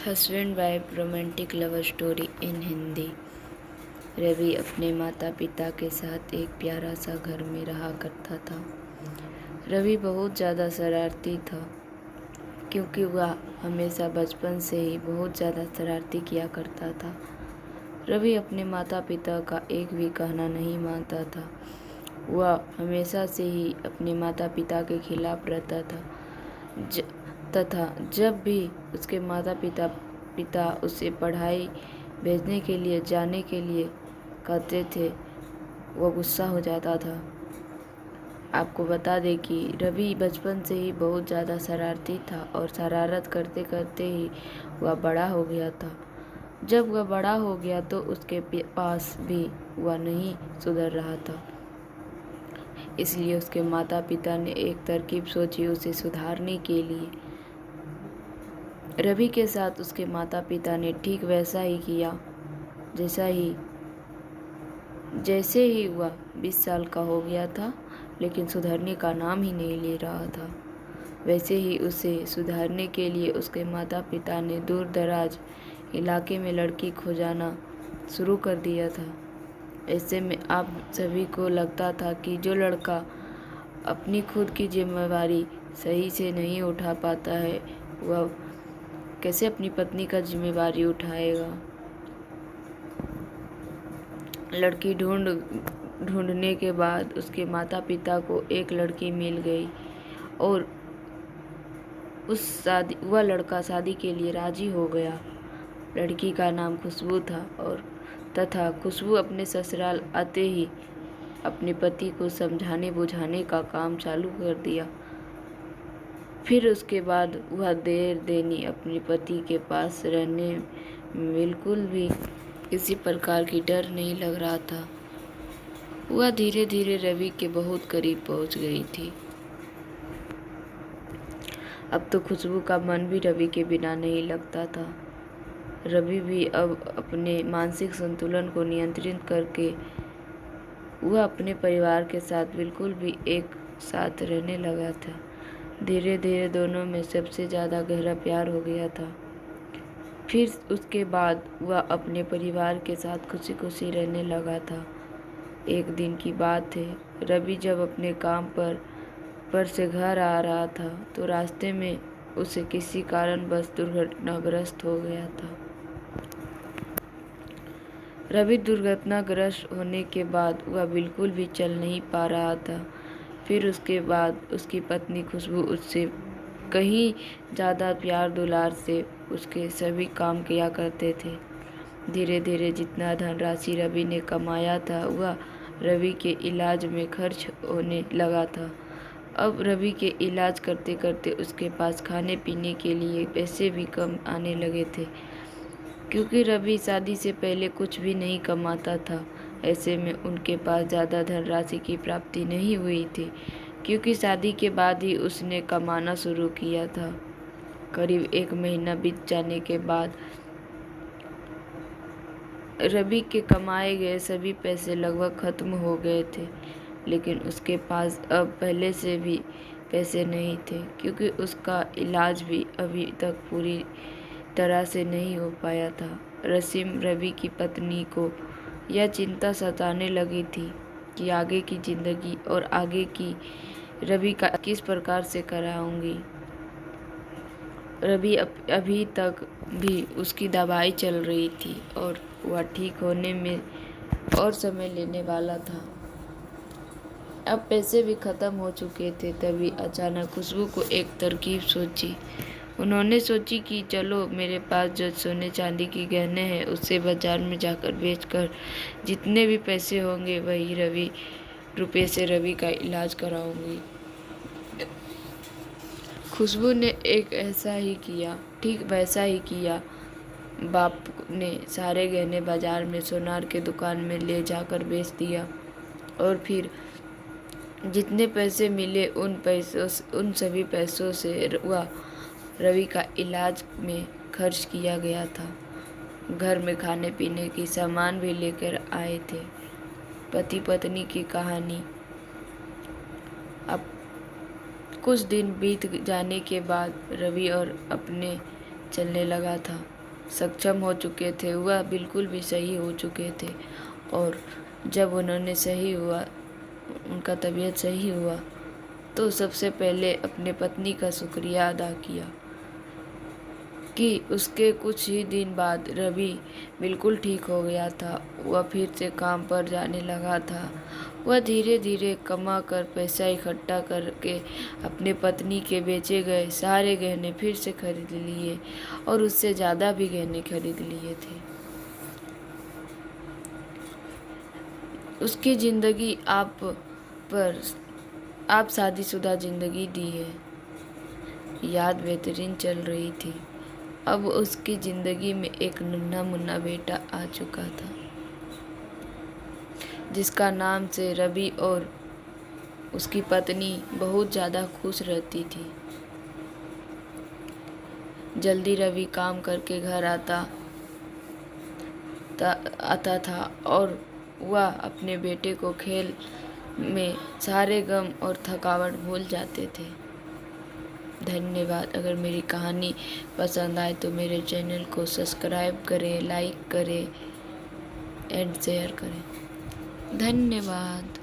Husband wife romantic love story in Hindi. Ravi अपने माता पिता के साथ एक प्यारा सा घर में रहा करता था। रवि बहुत ज़्यादा शरारती था क्योंकि वह हमेशा बचपन से ही बहुत ज़्यादा शरारती किया करता था। रवि अपने माता पिता का एक भी कहना नहीं मानता था। वह हमेशा से ही अपने माता पिता के खिलाफ रहता था तथा जब भी उसके माता पिता उसे पढ़ाई भेजने के लिए जाने के लिए कहते थे, वो गुस्सा हो जाता था। आपको बता दें कि रवि बचपन से ही बहुत ज़्यादा शरारती था और शरारत करते करते ही वह बड़ा हो गया था। जब वह बड़ा हो गया तो उसके पास भी वह नहीं सुधर रहा था। इसलिए उसके माता पिता ने एक तरकीब सोची उसे सुधारने के लिए। रवि के साथ उसके माता पिता ने ठीक वैसा ही किया जैसे ही वह 20 साल का हो गया था, लेकिन सुधरने का नाम ही नहीं ले रहा था। वैसे ही उसे सुधारने के लिए उसके माता पिता ने दूर दराज इलाके में लड़की खोजना शुरू कर दिया था। ऐसे में आप सभी को लगता था कि जो लड़का अपनी खुद की जिम्मेवारी सही से नहीं उठा पाता है, वह कैसे अपनी पत्नी का जिम्मेवारी उठाएगा। लड़की ढूंढने के बाद उसके माता पिता को एक लड़की मिल गई और वह लड़का शादी के लिए राजी हो गया। लड़की का नाम खुशबू था तथा खुशबू अपने ससुराल आते ही अपने पति को समझाने बुझाने का काम चालू कर दिया। फिर उसके बाद वह देर देनी अपने पति के पास रहने में बिल्कुल भी किसी प्रकार की डर नहीं लग रहा था। वह धीरे धीरे रवि के बहुत करीब पहुंच गई थी। अब तो खुशबू का मन भी रवि के बिना नहीं लगता था। रवि भी अब अपने मानसिक संतुलन को नियंत्रित करके वह अपने परिवार के साथ बिल्कुल भी एक साथ रहने लगा था। धीरे धीरे दोनों में सबसे ज़्यादा गहरा प्यार हो गया था। फिर उसके बाद वह अपने परिवार के साथ खुशी खुशी रहने लगा था। एक दिन की बात है, रवि जब अपने काम पर से घर आ रहा था तो रास्ते में उसे किसी कारणवश दुर्घटनाग्रस्त हो गया था। रवि दुर्घटनाग्रस्त होने के बाद वह बिल्कुल भी चल नहीं पा रहा था। फिर उसके बाद उसकी पत्नी खुशबू उससे कहीं ज़्यादा प्यार दुलार से उसके सभी काम किया करते थे। धीरे धीरे जितना धनराशि रवि ने कमाया था वह रवि के इलाज में खर्च होने लगा था। अब रवि के इलाज करते करते उसके पास खाने पीने के लिए पैसे भी कम आने लगे थे, क्योंकि रवि शादी से पहले कुछ भी नहीं कमाता था। ऐसे में उनके पास ज़्यादा धनराशि की प्राप्ति नहीं हुई थी, क्योंकि शादी के बाद ही उसने कमाना शुरू किया था। करीब 1 महीना बीत जाने के बाद रवि के कमाए गए सभी पैसे लगभग खत्म हो गए थे, लेकिन उसके पास अब पहले से भी पैसे नहीं थे, क्योंकि उसका इलाज भी अभी तक पूरी तरह से नहीं हो पाया था। रसीम रवि की पत्नी को यह चिंता सताने लगी थी कि आगे की जिंदगी और आगे की रवि का किस प्रकार से कराऊंगी। रवि अभी तक भी उसकी दवाई चल रही थी और वह ठीक होने में और समय लेने वाला था। अब पैसे भी खत्म हो चुके थे। तभी अचानक खुशबू को एक तरकीब सूझी। उन्होंने सोची कि चलो, मेरे पास जो सोने चांदी की गहने हैं उससे बाजार में जाकर बेचकर जितने भी पैसे होंगे वही रुपए से रवि का इलाज कराऊंगी। खुशबू ने ठीक वैसा ही किया। बाप ने सारे गहने बाजार में सोनार के दुकान में ले जाकर बेच दिया और फिर जितने पैसे मिले उन सभी पैसों से वह रवि का इलाज में खर्च किया गया था। घर में खाने पीने की सामान भी लेकर आए थे। पति पत्नी की कहानी। अब कुछ दिन बीत जाने के बाद रवि और अपने चलने लगा था, सक्षम हो चुके थे, वह बिल्कुल भी सही हो चुके थे। और जब उन्होंने सही हुआ, उनका तबीयत सही हुआ, तो सबसे पहले अपने पत्नी का शुक्रिया अदा किया कि उसके कुछ ही दिन बाद रवि बिल्कुल ठीक हो गया था। वह फिर से काम पर जाने लगा था। वह धीरे धीरे कमा कर पैसा इकट्ठा करके अपने पत्नी के बेचे गए सारे गहने फिर से खरीद लिए और उससे ज़्यादा भी गहने खरीद लिए थे। उसकी ज़िंदगी आप शादीशुदा ज़िंदगी दी है, याद बेहतरीन चल रही थी। अब उसकी ज़िंदगी में एक नन्हा मुन्ना बेटा आ चुका था, जिसका नाम से रवि और उसकी पत्नी बहुत ज़्यादा खुश रहती थी। जल्दी रवि काम करके घर आता था और वह अपने बेटे को खेल में सारे गम और थकावट भूल जाते थे। धन्यवाद। अगर मेरी कहानी पसंद आए तो मेरे चैनल को सब्सक्राइब करें, लाइक करें एंड शेयर करें। धन्यवाद।